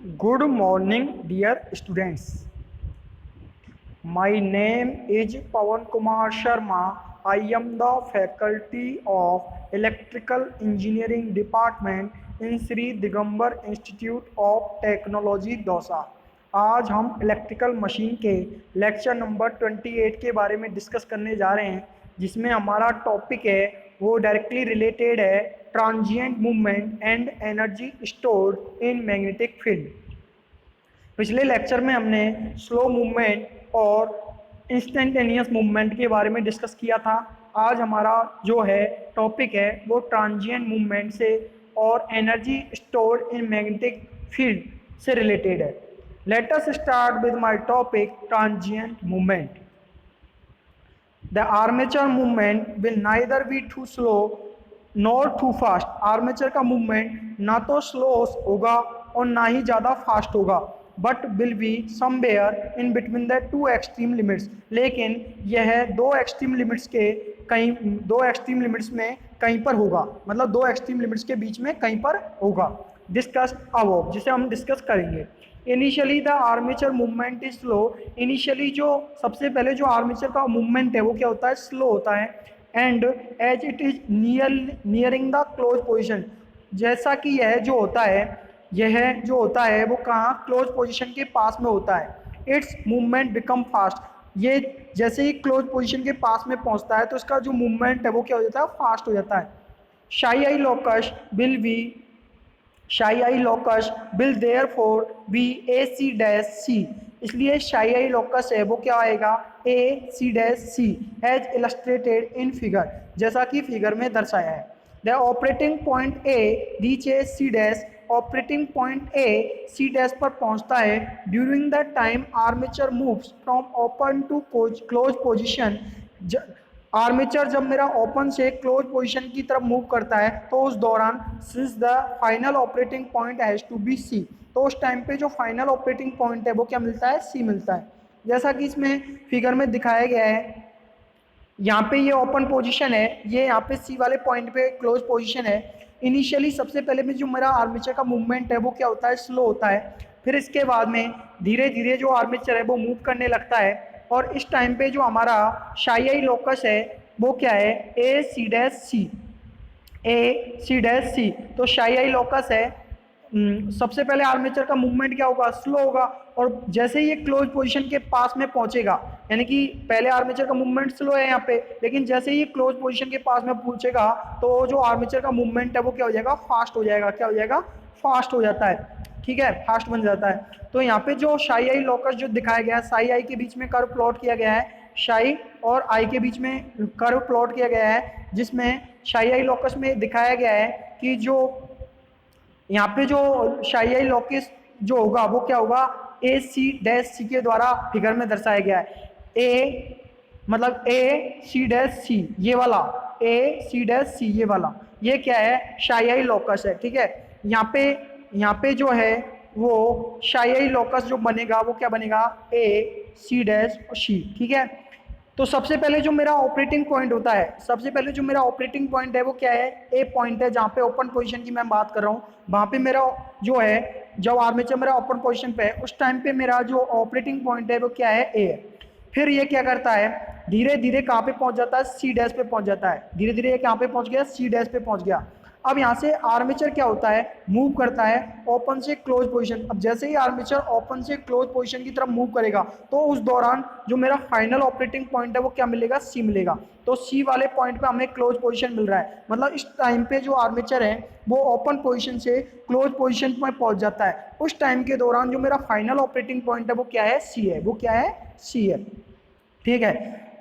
Good morning, dear students. My name is Pawan Kumar Sharma. I am the faculty of Electrical Engineering Department in Sri Digambar Institute of Technology, Dausa. आज हम electrical machine के lecture number 28 के बारे में discuss करने जा रहे हैं, जिसमें हमारा टॉपिक है वो डायरेक्टली रिलेटेड है transient movement and energy stored in magnetic field. पिछले लेक्चर में हमने स्लो मूवमेंट और इंस्टेंटेनियस मूवमेंट के बारे में डिस्कस किया था। आज हमारा जो है टॉपिक है वो ट्रांजिएंट मूवमेंट से और energy stored in magnetic field से रिलेटेड है। Let us start with my topic transient movement. The armature movement will neither be too slow nor too fast. Armature का मूवमेंट ना तो स्लो होगा और ना ही ज़्यादा फास्ट होगा, but will be somewhere in between the to extreme limits. लेकिन यह दो एक्सट्रीम लिमिट्स में कहीं पर होगा, मतलब दो एक्सट्रीम लिमिट्स के बीच में कहीं पर होगा। डिस्कस अबव, जिसे हम डिस्कस करेंगे। Initially the armature movement is slow. Initially जो सबसे पहले जो आर्मेचर का मूवमेंट है वो क्या होता है, स्लो होता है। And as it is nearing the close position, जैसा कि यह जो होता है वो कहाँ, क्लोज पोजीशन के पास में होता है। It's movement become fast. ये जैसे ही क्लोज पोजीशन के पास में पहुंचता है तो इसका जो मूवमेंट है वो क्या हो जाता है, फास्ट हो जाता है। Psi I locus will therefore be A C dash C. इसलिए शाई आई लोकस है वो क्या आएगा, A C dash C, as illustrated in figure, जैसा कि फिगर में दर्शाया है। The operating point A reaches C dash. Operating point A C dash पर पहुंचता है during the time armature moves from open to close position. Armature जब मेरा ओपन से क्लोज पोजीशन की तरफ मूव करता है तो उस दौरान since the final operating point has to be C, तो उस टाइम पे जो फाइनल ऑपरेटिंग पॉइंट है वो क्या मिलता है, सी मिलता है। जैसा कि इसमें फिगर में दिखाया गया है, यहाँ पे ये ओपन पोजीशन है, ये यहाँ पे सी वाले पॉइंट पे क्लोज पोजीशन है। इनिशियली सबसे पहले में जो मेरा आर्मेचर का मूवमेंट है वो क्या होता है, स्लो होता है। फिर इसके बाद में धीरे धीरे जो आर्मेचर है वो मूव करने लगता है, और इस टाइम पे जो हमारा शाई आई लोकस है वो क्या है, A C dash C, A C dash सी। तो शाई आई लोकस है, सबसे पहले आर्मेचर का मूवमेंट क्या होगा, स्लो होगा, और जैसे ही ये क्लोज पोजीशन के पास में पहुंचेगा, यानी कि पहले आर्मेचर का मूवमेंट स्लो है यहाँ पे, लेकिन जैसे ही ये क्लोज पोजीशन के पास में पहुंचेगा तो जो आर्मेचर का मूवमेंट है वो क्या हो जाएगा, फास्ट हो जाएगा। क्या हो जाएगा, फास्ट हो जाता है, ठीक है, फास्ट बन जाता है। तो यहाँ पे जो शाई आई लोकस जो दिखाया गया है, साई आई के बीच में कर्व प्लॉट किया गया है, शाई और आई के बीच में कर्व प्लॉट किया गया है, जिसमें शाई आई लोकस में दिखाया गया है कि जो यहाँ पे जो शाई आई लोकस जो होगा वो क्या होगा, ए सी डैश सी के द्वारा फिगर में दर्शाया गया है। ए मतलब ए सी डैश सी, ये वाला ए सी डैश सी, ये वाला, ये क्या है, शाई आई लोकस है, ठीक है। यहाँ पे जो है वो शाई आई लोकस जो बनेगा वो क्या बनेगा, ए सी डैश और सी, ठीक है। तो सबसे पहले जो मेरा ऑपरेटिंग पॉइंट होता है, सबसे पहले जो मेरा ऑपरेटिंग पॉइंट है वो क्या है, ए पॉइंट है, जहाँ पे ओपन पोजीशन की मैं बात कर रहा हूँ। वहाँ पे मेरा जो है, जब आर्मेचर मेरा ओपन पोजीशन पे है उस टाइम पे मेरा जो ऑपरेटिंग पॉइंट है वो क्या है, ए है। फिर ये क्या करता है, धीरे धीरे कहाँ पे पहुँच जाता है, सी डैश पे पहुँच जाता है। धीरे धीरे ये कहाँ पे पहुँच गया, सी डैश पे पहुँच गया। अब यहाँ से आर्मेचर क्या होता है, मूव करता है ओपन से क्लोज पोजीशन। अब जैसे ही आर्मेचर ओपन से क्लोज पोजीशन की तरफ मूव करेगा तो उस दौरान जो मेरा फाइनल ऑपरेटिंग पॉइंट है वो क्या मिलेगा, सी मिलेगा। तो सी वाले पॉइंट पे हमें क्लोज पोजीशन मिल रहा है, मतलब इस टाइम पे जो आर्मेचर है वो ओपन पोजीशन से क्लोज पोजीशन में पहुंच जाता है। उस टाइम के दौरान जो मेरा फाइनल ऑपरेटिंग पॉइंट है वो क्या है, सी है, वो क्या है, सी है, ठीक है।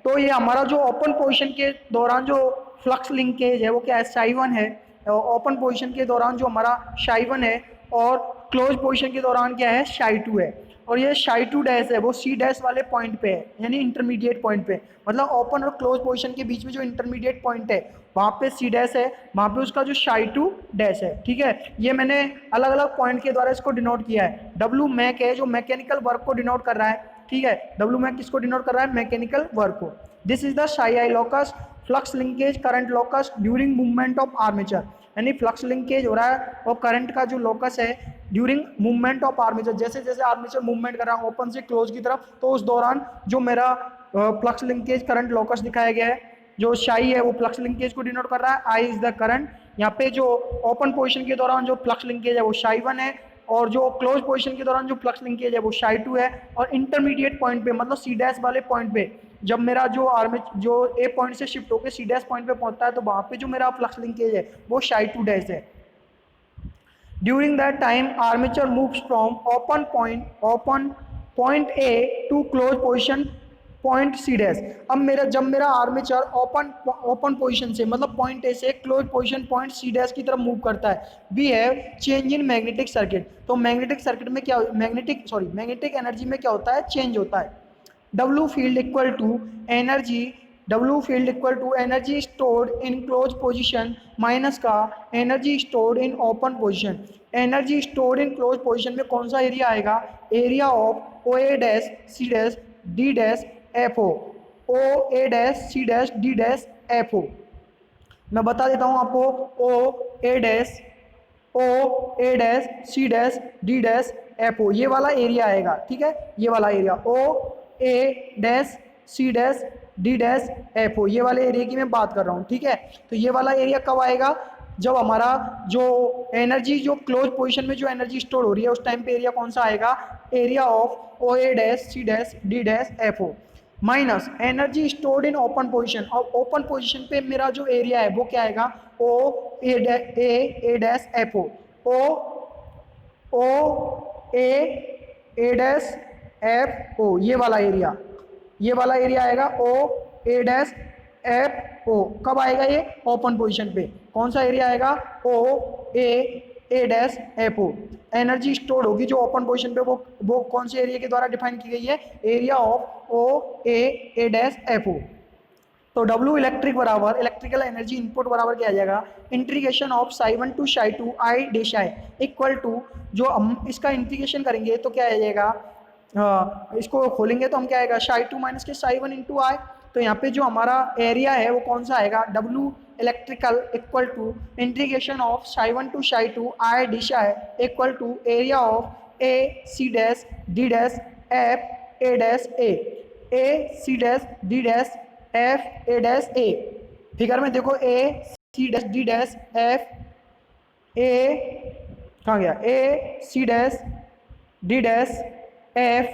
तो ये हमारा जो ओपन पोजीशन के दौरान जो फ्लक्स लिंकेज है वो क्या है, साई 1 है। ओपन पोजीशन के दौरान जो हमारा शाई 1 है, और क्लोज पोजीशन के दौरान क्या है, शाई 2 है। और ये शाई 2 डैश है वो सी डैश वाले पॉइंट पे है, यानी इंटरमीडिएट पॉइंट पे, मतलब ओपन और क्लोज पोजीशन के बीच में जो इंटरमीडिएट पॉइंट है वहाँ पे सी डैश है, वहाँ पे उसका जो शाई 2 डैश है, ठीक है। ये मैंने अलग अलग पॉइंट के द्वारा इसको डिनोट किया है। डब्ल्यू मैक है जो मैकेनिकल वर्क को डिनोट कर रहा है, ठीक है। डब्ल्यू मैक किसको डिनोट कर रहा है, मैकेनिकल वर्क को। This is the psi I locus flux linkage current locus during movement of armature, यानी फ्लक्स लिंकेज हो रहा है और करंट का जो लोकस है ड्यूरिंग मूवमेंट ऑफ आर्मेचर, जैसे जैसे आर्मेचर मूवमेंट कर रहा है ओपन से क्लोज की तरफ, तो उस दौरान जो मेरा फ्लक्स लिंकेज करंट लोकस दिखाया गया है, जो शाई है वो फ्लक्स लिंकेज को डिनोट कर रहा है, आई इज द करंट। यहाँ पे जो ओपन पोजीशन के दौरान जो फ्लक्स लिंकेज है वो शाई 1 है, और जो क्लोज पोजीशन के दौरान जो फ्लक्स लिंकेज है वो शाई 2 है। और इंटरमीडिएट पॉइंट पे मतलब सी डैश वाले पॉइंट पे जब मेरा जो जो ए पॉइंट से शिफ्ट होकर सी डैश पॉइंट पे पहुंचता है, तो वहां पे जो मेरा फ्लक्स लिंकेज है वो शाई 2 डैश है। During that time, armature moves from open point A to close position point C dash। अब जब मेरा आर्मेचर ओपन पोजीशन से मतलब पॉइंट ए से close position point C dash की तरफ मूव करता है, we have change in magnetic circuit. तो मैग्नेटिक सर्किट में क्या, मैग्नेटिक एनर्जी में क्या होता है, चेंज होता है। W field equal to energy stored in closed position minus का energy stored in open position. Energy stored in close position में कौन सा एरिया आएगा, area of O A dash C dash D dash F O, O A dash C dash D dash F O. मैं बता देता हूँ आपको, O A dash C dash D dash F O, ये वाला एरिया आएगा। ठीक है, ये वाला area O A dash C dash D dash F O, ये वाले एरिया की मैं बात कर रहा हूँ। ठीक है, तो ये वाला एरिया कब आएगा, जब हमारा जो एनर्जी जो क्लोज पोजीशन में जो एनर्जी स्टोर हो रही है उस टाइम पे एरिया कौन सा आएगा, area of O A dash C dash D dash F O minus energy stored in open position. और ओपन पोजीशन पे मेरा जो एरिया है वो क्या आएगा, O A dash F O A dash F O, ये वाला एरिया आएगा ओ ए डैश एफ ओ। कब आएगा ये, ओपन पोजीशन पे। कौन सा एरिया आएगा, O A dash F O. Energy stored होगी जो ओपन पोजीशन पे वो कौन से एरिया के द्वारा डिफाइन की गई है, area of O A dash F O. तो W इलेक्ट्रिक बराबर इलेक्ट्रिकल एनर्जी इनपुट बराबर क्या आ जाएगा, integration of psi 1 to psi 2 I dash I equal to, जो हम इसका इंटीग्रेशन करेंगे तो क्या आ जाएगा, इसको खोलेंगे तो हम क्या आएगा, साई 2 माइनस के साई 1 इंटू आई। तो यहाँ पे जो हमारा एरिया है वो कौन सा आएगा, W electrical equal to integration of psi 1 to psi 2 I dash I equal to area of A C dash D dash F A dash A C dash D dash F A dash A. Figure में देखो, A C dash D dash F A, कहाँ गया, A C dash D dash F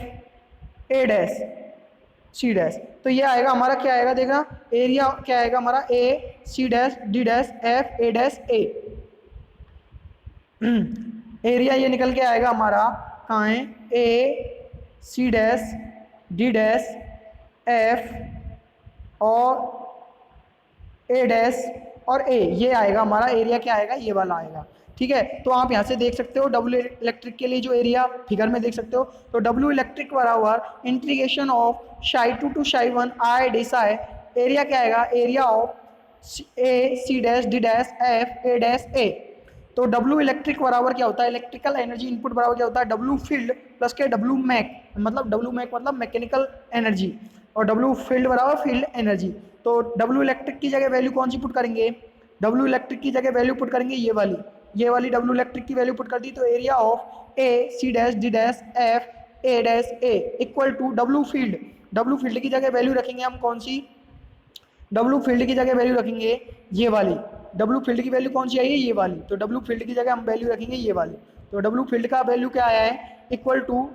A dash C dash. तो ये आएगा हमारा, क्या आएगा देखना, एरिया क्या आएगा हमारा, A C dash D dash F A dash A. Area ये निकल के आएगा हमारा, कहाँ है, A C dash D dash F और ए डैश और ए, ये आएगा हमारा एरिया, क्या आएगा, ये वाला आएगा। ठीक है, तो आप यहाँ से देख सकते हो W इलेक्ट्रिक के लिए जो एरिया फिगर में देख सकते हो, तो W इलेक्ट्रिक बराबर integration of psi 2 to psi 1 I dash I, area क्या आएगा, area of A C dash D dash F A dash A. तो W इलेक्ट्रिक बराबर क्या होता है, इलेक्ट्रिकल एनर्जी इनपुट बराबर क्या होता है, W फील्ड प्लस के W मैक, मतलब W मैक मतलब मैकेनिकल एनर्जी, और W फील्ड बराबर फील्ड एनर्जी। तो W इलेक्ट्रिक की जगह वैल्यू कौन सी पुट करेंगे, W इलेक्ट्रिक की जगह वैल्यू पुट करेंगे ये वाली W इलेक्ट्रिक की वैल्यू पुट कर दी, तो area of A C dash D dash F A dash A equal to W field की जगह वैल्यू रखेंगे हम कौन सी, W फील्ड की जगह वैल्यू रखेंगे ये वाली, W फील्ड की वैल्यू कौन सी आई है, ये वाली। तो W फील्ड की जगह हम वैल्यू रखेंगे ये वाली। तो W फील्ड का वैल्यू क्या आया है, इक्वल टू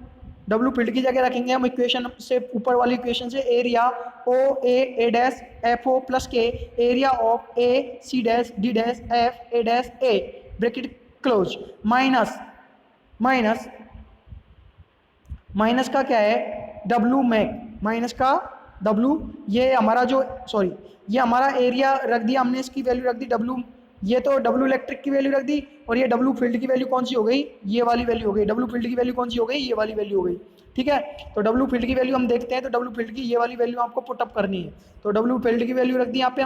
W फील्ड की जगह रखेंगे हम इक्वेशन से, ऊपर वाली इक्वेशन से, area O A dash F O plus के area of A C dash D dash F A dash A bracket close minus का क्या है, W मैक माइनस का W, ये हमारा जो ये हमारा एरिया रख दिया हमने, इसकी वैल्यू रख दी W, ये तो W इलेक्ट्रिक की वैल्यू रख दी, और ये W फील्ड की वैल्यू कौन सी हो गई, ये वाली वैल्यू हो गई। W फील्ड की वैल्यू कौन सी हो गई, ये वाली वैल्यू हो गई। ठीक है, तो W फील्ड की वैल्यू हम देखते हैं, तो W फील्ड की ये वाली वैल्यू आपको पुटअप करनी है। तो W फील्ड की वैल्यू रख दी यहाँ पे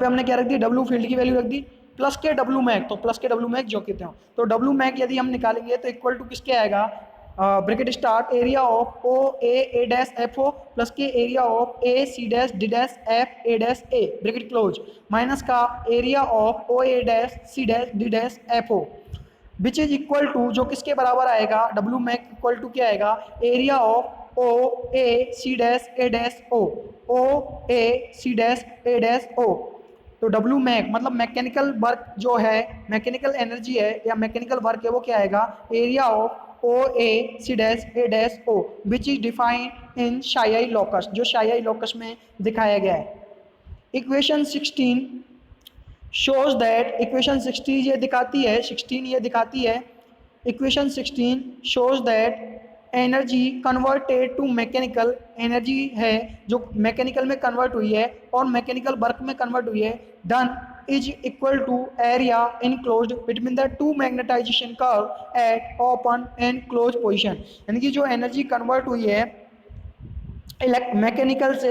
हमने क्या रख दी, W फील्ड की वैल्यू रख दी प्लस के W मैक, तो प्लस के W मैक जो कहते हैं, तो W मैक यदि हम निकालेंगे तो इक्वल टू किसके आएगा, bracket start area of O A dash F O plus के area of A C dash D dash F A dash A bracket close minus का area of O A dash C dash D dash F O. Which is equal to, जो किसके बराबर आएगा, W Mac equal to क्या आएगा, area of O A C dash A dash O A C dash A dash O. तो W mech मतलब mechanical work जो है, मैकेनिकल एनर्जी है या मैकेनिकल वर्क है, वो क्या आएगा, area of O A C dash A dash O which is defined in psi locus, जो शाई लॉकस में दिखाया गया है। इक्वेशन 16 शोज दैट, इक्वेशन 16 ये दिखाती है, 16 ये दिखाती है, equation 16 shows that energy converted to mechanical, energy है जो मैकेनिकल में कन्वर्ट हुई है और मैकेनिकल वर्क में कन्वर्ट हुई है, done is equal to area enclosed between the two magnetization curve at open and close position. यानी कि जो एनर्जी कन्वर्ट हुई है मैकेनिकल से,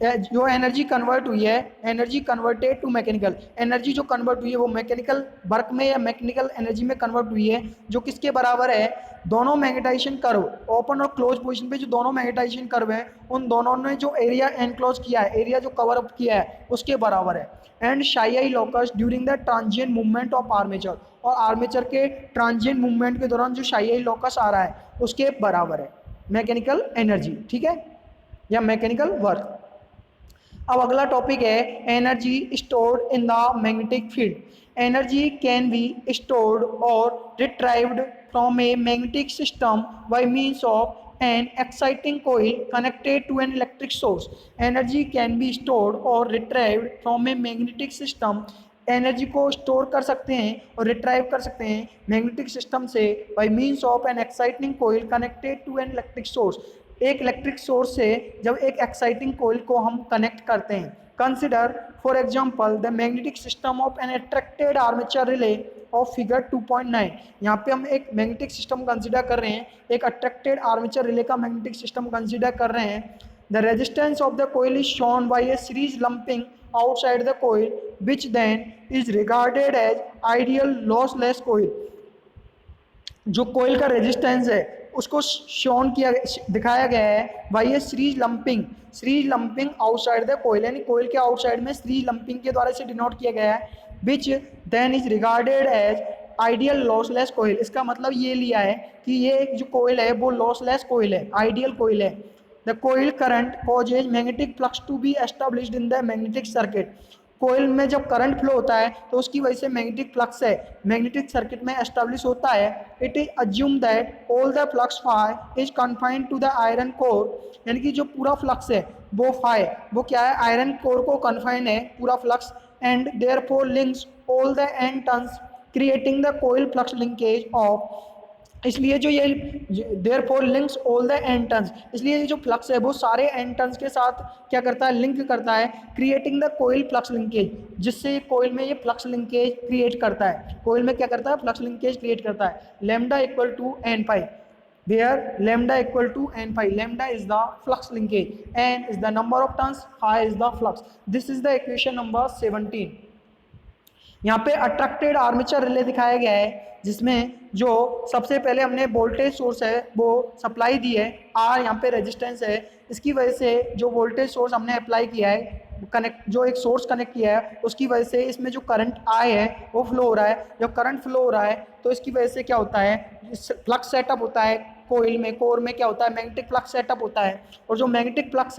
जो एनर्जी कन्वर्ट हुई है, energy converted to mechanical, energy जो कन्वर्ट हुई है वो मैकेनिकल वर्क में या मैकेनिकल एनर्जी में कन्वर्ट हुई है, जो किसके बराबर है, दोनों मैग्नेटाइजेशन कर्व ओपन और क्लोज पोजीशन पे जो दोनों मैग्नेटाइजेशन कर्व है उन दोनों ने जो एरिया एनक्लोज किया है, एरिया जो कवर अप किया है उसके बराबर है। And psi locus during the transient movement of armature, और आर्मेचर के ट्रांजिएंट मूवमेंट के दौरान जो शाई लॉकस आ रहा है उसके बराबर है मैकेनिकल एनर्जी, ठीक है, या मैकेनिकल वर्क। अब अगला टॉपिक है energy stored in the magnetic field. Energy can be stored और retrieved from a magnetic system by means of an exciting coil connected to an electric source. Energy can be stored or retrieved from a magnetic system. Energy को store कर सकते हैं और retrieve कर सकते हैं magnetic system से by means of an exciting coil connected to an electric source. एक इलेक्ट्रिक सोर्स से जब एक एक्साइटिंग कोइल को हम कनेक्ट करते हैं, consider for example the magnetic system of an attracted armature relay of figure 2.9। यहाँ पे हम एक मैग्नेटिक सिस्टम कंसिडर कर रहे हैं, एक अट्रैक्टेड आर्मेचर रिले का मैग्नेटिक सिस्टम कंसिडर कर रहे हैं। The resistance of the coil is shown by a series lumping outside the coil which then is regarded as ideal lossless coil। जो कोयल का रेजिस्टेंस है उसको शोन किया, दिखाया गया है by a series lumping outside the coil, यानी coil के आउटसाइड में सीरीज लंपिंग के द्वारा से डिनोट किया गया है, which then is regarded as ideal lossless coil. इसका मतलब ये लिया है कि ये जो कोयल है वो लॉसलेस कोयल है, आइडियल कोयल है। The coil current causes magnetic flux to be established in the magnetic circuit. Coil में जब करंट फ्लो होता है तो उसकी वजह से मैग्नेटिक फ्लक्स है मैग्नेटिक सर्किट में एस्टेब्लिश होता है। It is assume that all the flux phi is confined to the iron core, यानी कि जो पूरा फ्लक्स है वो फाई वो क्या है, आयरन कोर को कन्फाइन है पूरा flux, and therefore links all the N turns creating the coil flux linkage of. इसलिए जो ये therefore links all the N turns, इसलिए ये जो फ्लक्स है वो सारे एंड टर्न्स के साथ क्या करता है, लिंक करता है, creating the coil flux linkage, जिससे कोयल में ये फ्लक्स लिंकेज क्रिएट करता है, कोयल में क्या करता है, फ्लक्स लिंकेज क्रिएट करता है। Lambda equal to N pi, where lambda equal to n pi, lambda is the flux linkage, n is the number of turns, phi is the flux. This is the equation number 17। यहाँ पे attracted armature relay दिखाया गया है जिसमें जो सबसे पहले हमने वोल्टेज सोर्स है वो सप्लाई दी है, आर यहाँ पे रेजिस्टेंस है, इसकी वजह से जो वोल्टेज सोर्स हमने अप्लाई किया है कनेक्ट, जो एक सोर्स कनेक्ट किया है उसकी वजह से इसमें जो करंट आए है वो फ्लो हो रहा है। जब करंट फ्लो हो रहा है तो इसकी वजह से क्या होता है, फ्लक्स सेटअप होता है कोयल में, कोर में क्या होता है, मैग्नेटिक फ्लक्स सेटअप होता है, और जो मैग्नेटिक फ्लक्स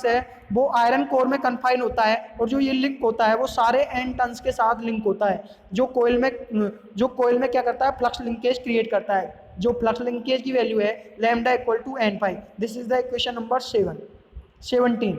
है वो आयरन कोर में कन्फाइन होता है, और जो ये लिंक होता है वो सारे एन टर्न्स के साथ लिंक होता है, जो कोयल में क्या करता है, फ्लक्स लिंकेज क्रिएट करता है, जो फ्लक्स लिंकेज की वैल्यू है lambda equal to N pi. This is the equation number 17।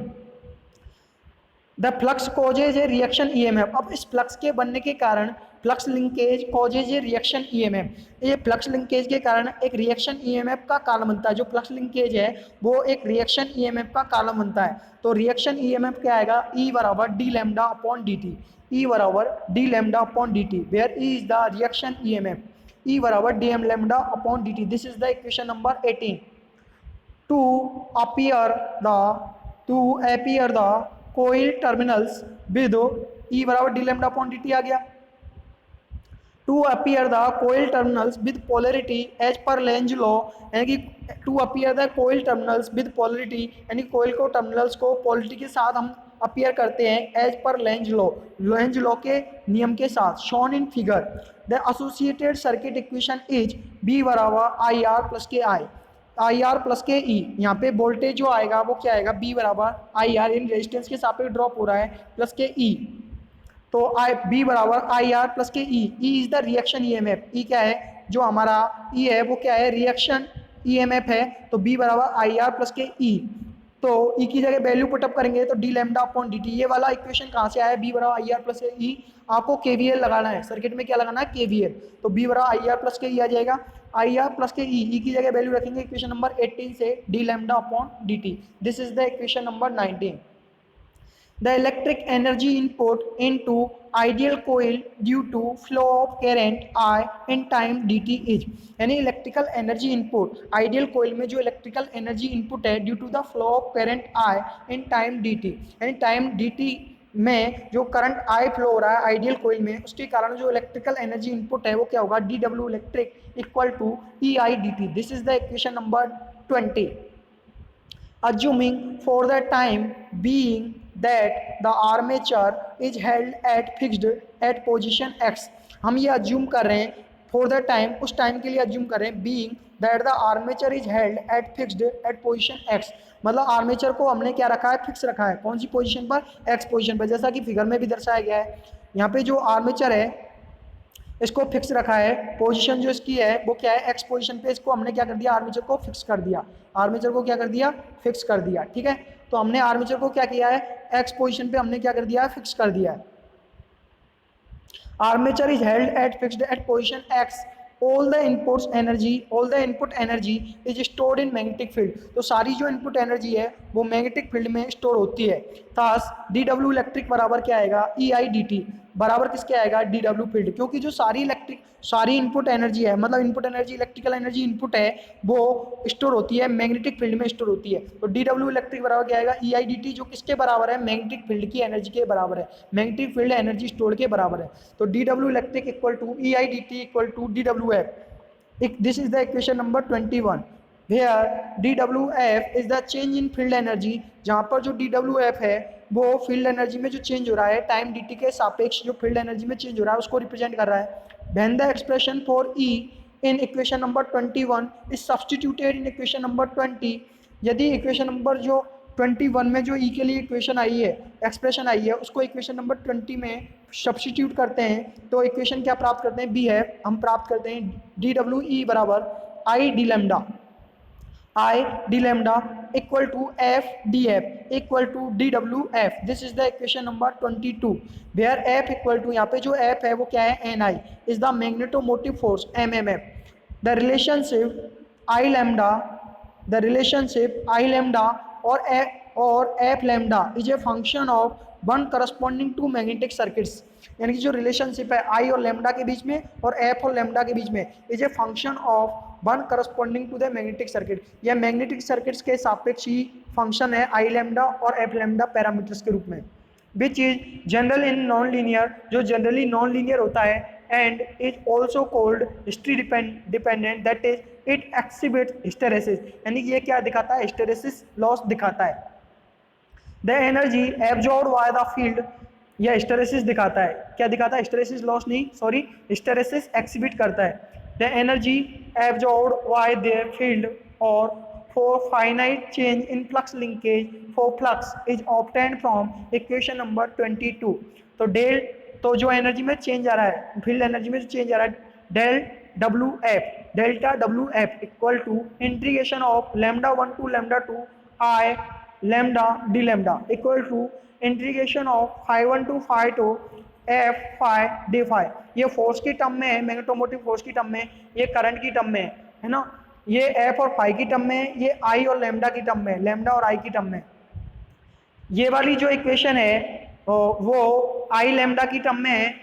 The flux causes a reaction EMF. अब इस फ्लक्स के बनने के कारण flux linkage causes a reaction EMF, ये फ्लक्स लिंकेज के कारण एक रिएक्शन ईएमएफ का कारण बनता है। जो फ्लक्स लिंकेज है वो एक रिएक्शन ईएमएफ का कारण बनता है। तो रिएक्शन ईएमएफ क्या आएगा, ई बराबर D lambda upon D T, E बराबर D lambda upon D T, where E is the reaction EMF, E बराबर D M lambda upon D T. This is the equation number 18। To appear the coil terminals with E बराबर D lambda upon D T आ गया। To appear the coil terminals with polarity as per Lenz law, यानी कि to appear the coil terminals with polarity, यानी कोयल को terminals को polarity के साथ हम अपीयर करते हैं एज पर लेंज लॉ के नियम के साथ। Shown in figure the associated circuit equation is B बराबर आई आर प्लस के आई आर प्लस के ई। यहाँ पे वोल्टेज जो आएगा वो क्या आएगा, बी बराबर आई आर इन रेजिस्टेंस के सापेक्ष ड्रॉप हो रहा है प्लस के ई, तो आई बी बराबर आई आर प्लस के E. E is the reaction EMF. E क्या है, जो हमारा ई है वो क्या है, रिएक्शन ईएमएफ है। तो बी बराबर आई आर प्लस के ई। तो ई की जगह वैल्यू पुटअप करेंगे तो D lambda upon D T. ये वाला इक्वेशन कहाँ से आया, बी बराबर आई आर प्लस के ई। आपको केवीएल लगाना है, सर्किट में क्या लगाना है, केवीएल। तो बी बराबर आई आर प्लस के ई आ जाएगा, आई आर प्लस के ई की जगह वैल्यू रखेंगे इक्वेशन नंबर 18 से D lambda upon D T. This is the equation number 19। The electric energy input into ideal coil due to flow of current I in time dt is, यानी electrical energy input ideal coil में जो electrical energy input है due to the flow of current I in time dt, यानी time dt में जो current I flow हो रहा है आइडियल कोयल में, उसके कारण जो इलेक्ट्रिकल एनर्जी इनपुट है वो क्या होगा, D W electric equal to E I D T. This is the equation number 20। Assuming for the time being that the armature is held at fixed at position x, हम ये assume कर रहे हैं for the time, उस time के लिए assume कर रहे हैं being that the armature is held at fixed at position x, मतलब आर्मेचर को हमने क्या रखा है, फिक्स रखा है। कौन सी पोजीशन पर, एक्स पोजीशन पर, जैसा कि फिगर में भी दर्शाया गया है। यहाँ पे जो आर्मेचर है इसको फिक्स रखा है, पोजीशन जो इसकी है वो क्या है, एक्स पोजीशन पे। इसको हमने क्या कर दिया, आर्मेचर को फिक्स कर दिया, आर्मेचर को क्या कर दिया, फिक्स कर दिया। ठीक है, तो हमने आर्मेचर को क्या किया है, एक्स पोजीशन पे हमने क्या कर दिया है, फिक्स कर दिया है। Armature is held at fixed at position x, all the input energy is stored in magnetic field. तो सारी जो इनपुट एनर्जी है वो मैग्नेटिक फील्ड में स्टोर होती है। थस डी डब्ल्यू इलेक्ट्रिक बराबर क्या आएगा, ई आई डी टी बराबर किसके आएगा, डी डब्ल्यू फील्ड। क्योंकि जो सारी इनपुट एनर्जी है, मतलब input energy electrical energy input है वो स्टोर होती है मैग्नेटिक फील्ड में स्टोर होती है। तो डी डब्ल्यू इलेक्ट्रिक बराबर क्या आएगा, ई आई डी टी, जो किसके बराबर है, मैग्नेटिक फील्ड की एनर्जी के बराबर है, मैग्नेटिक फील्ड एनर्जी स्टोर के बराबर है। तो D W electric equal to E I D T equal to D W F. This is the equation number 21 where dwf is the change in field energy, जहाँ पर जो dwf है वो field energy में जो चेंज हो रहा है टाइम dt के सापेक्ष जो फील्ड एनर्जी में चेंज हो रहा है उसको रिप्रेजेंट कर रहा है। When the expression for E in equation number 21 is substituted in equation number 20, यदि इक्वेशन नंबर जो 21 में जो E के लिए इक्वेशन आई है, एक्सप्रेशन आई है, उसको इक्वेशन नंबर 20 में सब्स्टिट्यूट करते हैं तो इक्वेशन क्या प्राप्त करते हैं, बी है, हम प्राप्त करते हैं डी डब्ल्यू ई बराबर I D lambda, I d lambda equal to f df equal to dwf. This is the equation number 22 where f equal to, यहाँ पे जो f है वो क्या है, ni is the magnetomotive force mmf. The relationship I lambda और f lambda is a function of one corresponding to magnetic circuits, यानी कि जो रिलेशनशिप है आई और लैम्डा के बीच में और एफ और लैम्डा के बीच में is a function of one corresponding to the magnetic circuit. यह मैग्नेटिक सर्किट्स के सापेक्ष ही फंक्शन है आई लैम्डा और एफ लैम्डा पैरामीटर्स के रूप में। Which is general in non linear, जो जनरली नॉन लीनियर होता है, and is also called history dependent, that is it exhibits hysteresis, यानी कि ये क्या दिखाता है, हिस्टेरेसिस लॉस दिखाता है। The energy absorbed by the field, यह हिस्टेरेसिस दिखाता है, क्या दिखाता है, हिस्टेरेसिस लॉस नहीं, सॉरी, हिस्टेरेसिस एक्सिबिट करता है। The energy absorbed by the field और for finite change in flux linkage for flux is obtained from equation number 22। तो जो एनर्जी में चेंज आ रहा है, फील्ड एनर्जी में जो चेंज आ रहा है, del W F, delta W F equal to integration of lambda 1 to lambda 2 I lambda D lambda equal to integration of phi 1 to phi 2 F phi D phi. ये force की term में है, magnetomotive force की term में, ये current की term में है ना, ये एफ और फाई की टर्म में, ये आई और लैम्डा की टर्म में, लैम्डा और आई की टर्म में। ये वाली जो इक्वेशन है वो आई लैम्डा की टर्म में है।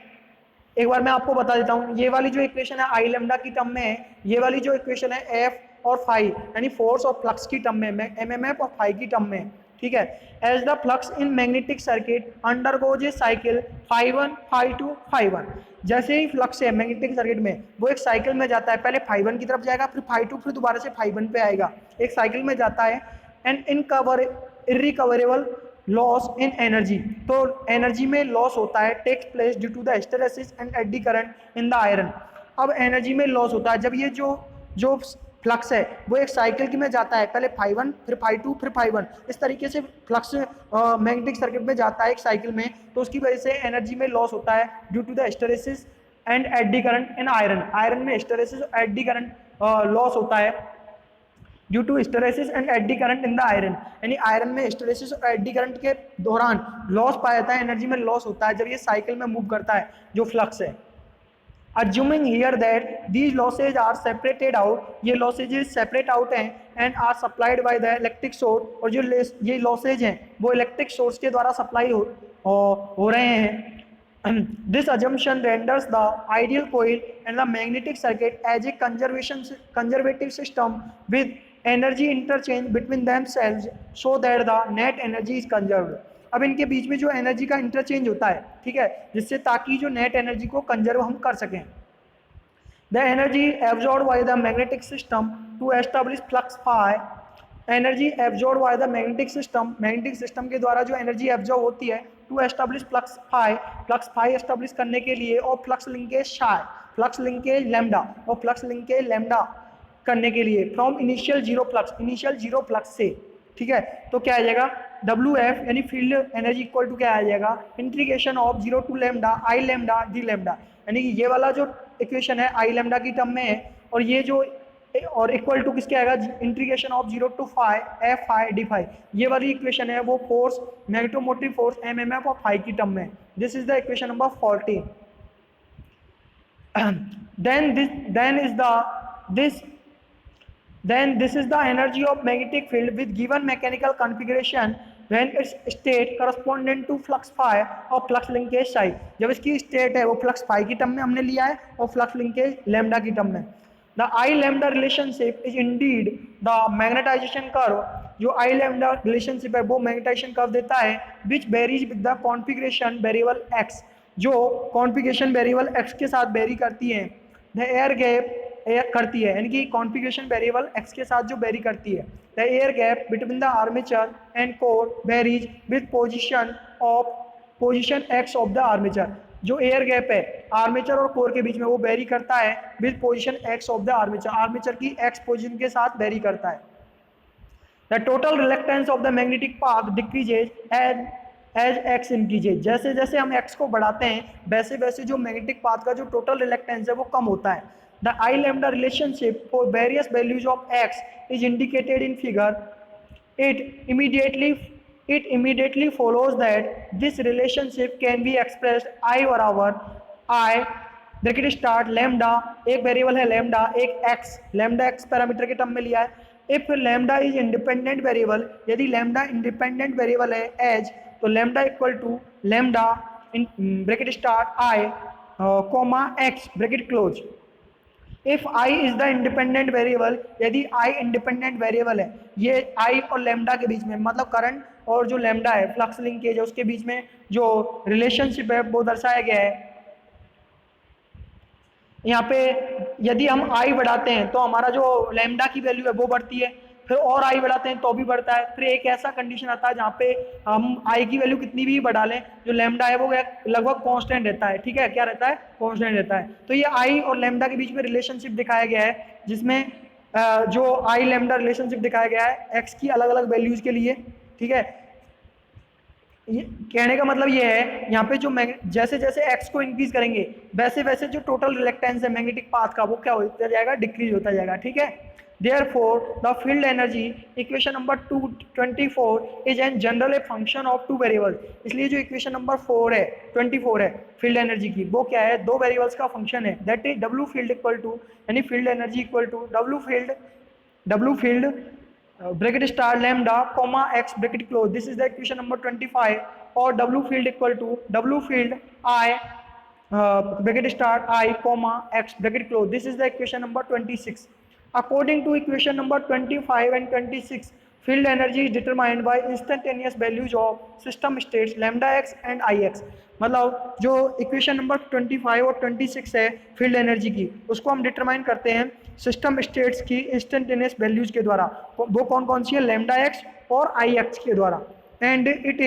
एक बार मैं आपको बता देता हूँ, ये वाली जो इक्वेशन है आई लैम्डा की टर्म में है, ये वाली जो इक्वेशन है एफ और फाई यानी फोर्स और फ्लक्स की टर्म में, एमएमएफ और फाई की टर्म में। ठीक है, as the flux in magnetic circuit undergoes a cycle phi 1 phi 2 phi 1, जैसे ही फ्लक्स है मैग्नेटिक सर्किट में वो एक साइकिल में जाता है, पहले फाई 1 की तरफ जाएगा, फिर फाई 2, फिर दोबारा से फाई 1 पे आएगा, एक साइकिल में जाता है। And irrecoverable loss in energy, तो एनर्जी में लॉस होता है, takes place due to the hysteresis and eddy current in the iron. अब एनर्जी में लॉस होता है जब ये जो जो फ्लक्स है वो एक साइकिल की में जाता है, पहले φ1 फिर φ2 फिर φ1, इस तरीके से फ्लक्स मैग्नेटिक सर्किट में जाता है एक साइकिल में, तो उसकी वजह से एनर्जी में लॉस होता है due to the hysteresis and eddy current in iron. Iron में हिस्टेरेसिस और एडी करंट लॉस होता है due to hysteresis and eddy current in the iron, यानी आयरन में हिस्टेरेसिस और एडी करंट के दौरान लॉस पाया जाता है, एनर्जी में लॉस होता है जब ये साइकिल में मूव करता है जो फ्लक्स है। Assuming here that these losses are separated out, ये losses separate out हैं and are supplied by the electric source, और जो ये losses हैं वो electric source के द्वारा सप्लाई हो रहे हैं। This assumption renders the ideal coil and the magnetic circuit as a conservative system with energy interchange between themselves so that the net energy is conserved। अब इनके बीच में जो एनर्जी का इंटरचेंज होता है, ठीक है, जिससे ताकि जो नेट एनर्जी को कंजर्व हम कर सकें। The energy absorb by the magnetic system to establish flux phi, energy absorb by the magnetic system के द्वारा जो एनर्जी एब्जॉर्ब होती है to establish flux phi establish करने के लिए, और flux linkage psi, flux linkage lambda और फ्लक्स लिंकेज लैम्डा करने के लिए फ्रॉम इनिशियल जीरो फ्लक्स से, ठीक है। तो क्या आ जाएगा WF यानी फील्ड एनर्जी इक्वल टू क्या आ जाएगा, integration of 0 to lambda I lambda D lambda, यानी कि ये वाला जो इक्वेशन है आई लैम्डा की टर्म में है, और ये जो और इक्वल टू किसके आएगा, integration of 0 to phi F phi D phi, ये वाली इक्वेशन है वो फोर्स मैग्नेटोमोटिव फोर्स MMF और फाई की टर्म में। This is the equation number 14। Then this is the energy of magnetic field with given mechanical configuration when its state corresponding to flux phi और flux linkage psi। जब इसकी state है वो flux phi की term में हमने लिया है और flux linkage lambda की टर्म में। The I lambda relationship is indeed the magnetization curve, जो I lambda relationship है वो magnetization curve देता है which varies with the configuration variable x, जो configuration variable x के साथ वेरी करती है। The air gap करती है, यानी कि कॉन्फ़िगरेशन वेरिएबल x के साथ जो वेरी करती है। The air gap between the armature and core varies with position x of the armature, जो एयर गैप है आर्मेचर और कोर के बीच में वो वेरी करता है with position x of the armature, armature की x पोजीशन के साथ वेरी करता है। The total reluctance of the magnetic path decreases as x increases, जैसे जैसे हम x को बढ़ाते हैं वैसे वैसे जो मैग्नेटिक पाथ का जो टोटल रिलक्टेंस है वो कम होता है। The I lambda relationship for various values of x is indicated in figure. It immediately follows that this relationship can be expressed I बराबर I ब्रैकेट स्टार्ट लैम्डा, एक variable है lambda, एक x, lambda x parameter के term में लिया है। If lambda is independent variable, यदि lambda independent variable है एज, तो lambda equal to lambda bracket start I comma x bracket close. If I is the independent variable, यदि I independent variable है, ये I और लैम्डा के बीच में, मतलब करंट और जो लैम्डा है फ्लक्स लिंकेज है उसके बीच में जो रिलेशनशिप है वो दर्शाया गया है। यहाँ पे यदि हम I बढ़ाते हैं तो हमारा जो लैम्डा की वैल्यू है वो बढ़ती है, फिर और I बढ़ाते हैं तो भी बढ़ता है, फिर एक ऐसा कंडीशन आता है जहाँ पे हम I की वैल्यू कितनी भी बढ़ा लें जो लैम्डा है वो लगभग कांस्टेंट रहता है, ठीक है, क्या रहता है, कांस्टेंट रहता है। तो ये I और लैम्डा के बीच में रिलेशनशिप दिखाया गया है, जिसमें जो I लैम्डा रिलेशनशिप दिखाया गया है x की अलग अलग वैल्यूज के लिए, ठीक है। ये कहने का मतलब ये है यहाँ पे जो जैसे जैसे x को इंक्रीज करेंगे वैसे वैसे जो टोटल रिलक्टेंस है मैग्नेटिक पाथ का वो क्या होता जाएगा, डिक्रीज होता जाएगा, ठीक है। Therefore, the field energy equation number 224 is in general a function of two variables। इसलिए जो इक्वेशन नंबर 24 है फील्ड एनर्जी की, वो क्या है, दो वेरिएबल्स का फंक्शन है। That is W field equal to, यानी field energy equal to W field bracket star lambda comma x bracket close, this is the equation number 25। और W field equal to W field I bracket star I comma x bracket close, this is the equation number 26। According to equation number 25 and 26, field energy is determined by instantaneous values of system states lambda x and Ix। मतलब जो equation number 25 और 26 है field energy की, उसको हम determine करते हैं system states की इंस्टेंटेनियस वैल्यूज के द्वारा। वो कौन कौन सी है, लैम्डा x और Ix के द्वारा। And it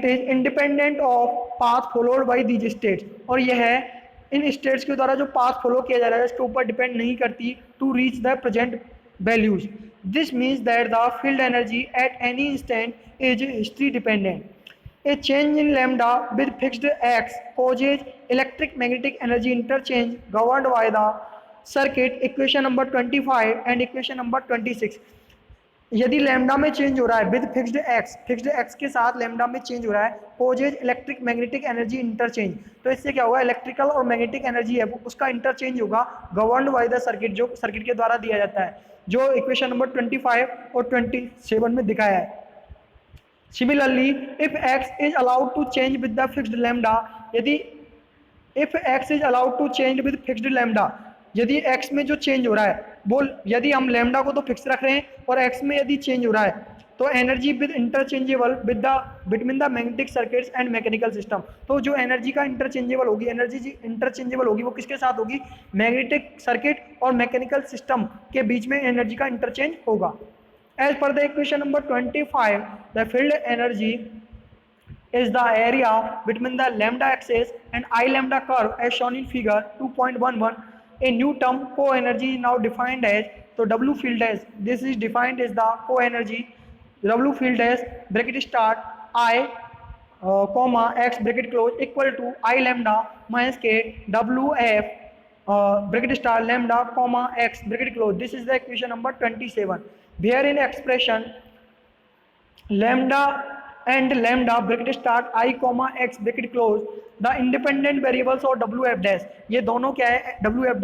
is independent of path followed by these states, और यह इन स्टेट्स के द्वारा जो पाथ फॉलो किया जा रहा है इसके ऊपर डिपेंड नहीं करती to reach the present values. This means that the field energy at any instant is history dependent. A change in lambda with fixed x causes electric magnetic energy interchange governed by the circuit equation number 25 and equation number 26। यदि lambda में change हो रहा है with fixed x के साथ lambda में change हो रहा है causes electric magnetic energy interchange, तो इससे क्या होगा, इलेक्ट्रिकल और मैग्नेटिक एनर्जी है उसका इंटरचेंज होगा गवर्न्ड बाय द सर्किट, जो सर्किट के द्वारा दिया जाता है, जो इक्वेशन नंबर 25 और 27 में दिखाया है। Similarly, if x is allowed to change with the fixed lambda, यदि if x is allowed to change with fixed lambda, यदि x में जो चेंज हो रहा है वो, यदि हम लैम्डा को तो फिक्स रख रहे हैं और x में यदि चेंज हो रहा है तो energy with interchangeable with the between the magnetic circuits and mechanical system, तो जो एनर्जी का इंटरचेंजेबल होगी, एनर्जी इंटरचेंजेबल होगी वो किसके साथ होगी, मैग्नेटिक सर्किट और मैकेनिकल सिस्टम के बीच में एनर्जी का इंटरचेंज होगा। As per the equation number 25, the field energy is the area between the lambda axis and I lambda curve as shown in figure 2.11. A new term co-energy is now defined as, so W field as, this is defined as the co-energy W field as bracket start I comma x bracket close equal to I lambda minus k WF bracket star lambda comma x bracket close. This is the equation number 27. Where in expression lambda and lambda bracket start I comma x bracket close the independent variables और w f dash, ये दोनों क्या है, w f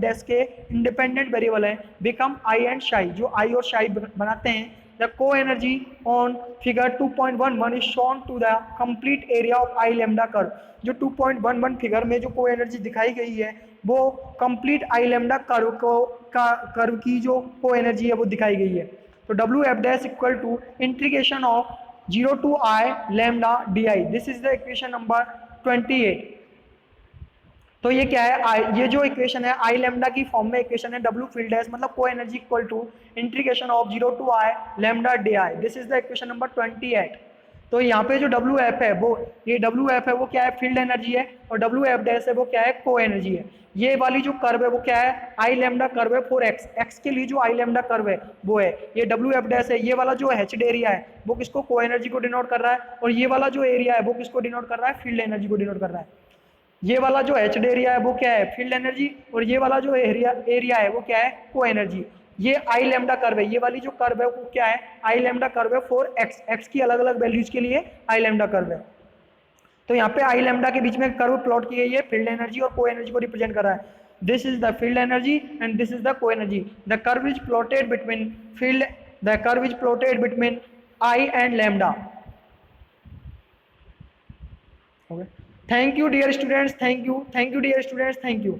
dash के independent variable हैं, become I and psi, जो I और psi बनाते हैं। The co-energy on figure 2.11 is shown to the complete area of I lambda curve, जो 2.11 फिगर में जो को-एनर्जी दिखाई गई है वो कंप्लीट आई लैम्डा कर्व की जो को-एनर्जी है वो दिखाई गई है। तो W F dash equal to integration of 0 to I lambda di, this is the equation number 28। तो ये क्या है, ये जो इक्वेशन है आई लैम्डा की फॉर्म में इक्वेशन है, डब्ल्यू फील्ड है मतलब को energy equal to integration of 0 to I lambda D I, this is the equation number 28। तो यहाँ पे जो डब्ल्यू एफ है वो, ये डब्ल्यू एफ है वो क्या है, फील्ड एनर्जी है, और डब्ल्यू एफ डैश है वो क्या है, को एनर्जी है। ये वाली जो कर्व है वो क्या है, आई लैम्डा कर्व है फॉर एक्स, एक्स के लिए जो आई लैम्डा कर्व है वो है, ये डब्ल्यू एफ डैश है। ये वाला जो एचड एरिया है वो किसको, को एनर्जी को डिनोट कर रहा है, और ये वाला जो एरिया है वो किसको डिनोट कर रहा है, फील्ड एनर्जी को डिनोट कर रहा है। ये वाला जो एचड एरिया है वो क्या है, फील्ड एनर्जी, और ये वाला जो एरिया है वो क्या है, को एनर्जी। ये आई लैम्डा कर्व है, ये वाली जो कर्व है वो क्या है, आई लैम्डा कर्व है फॉर एक्स, एक्स की अलग अलग वैल्यूज के लिए आई लैम्डा कर्व है। तो यहाँ पे आई लैम्डा के बीच में कर्व प्लॉट की गई है, फील्ड एनर्जी और को एनर्जी को रिप्रेजेंट कर रहा है। This is the field energy and this is the co energy. The curve is plotted between field, the curve is plotted between I and lambda. Okay, thank you dear students, thank you dear students, thank you.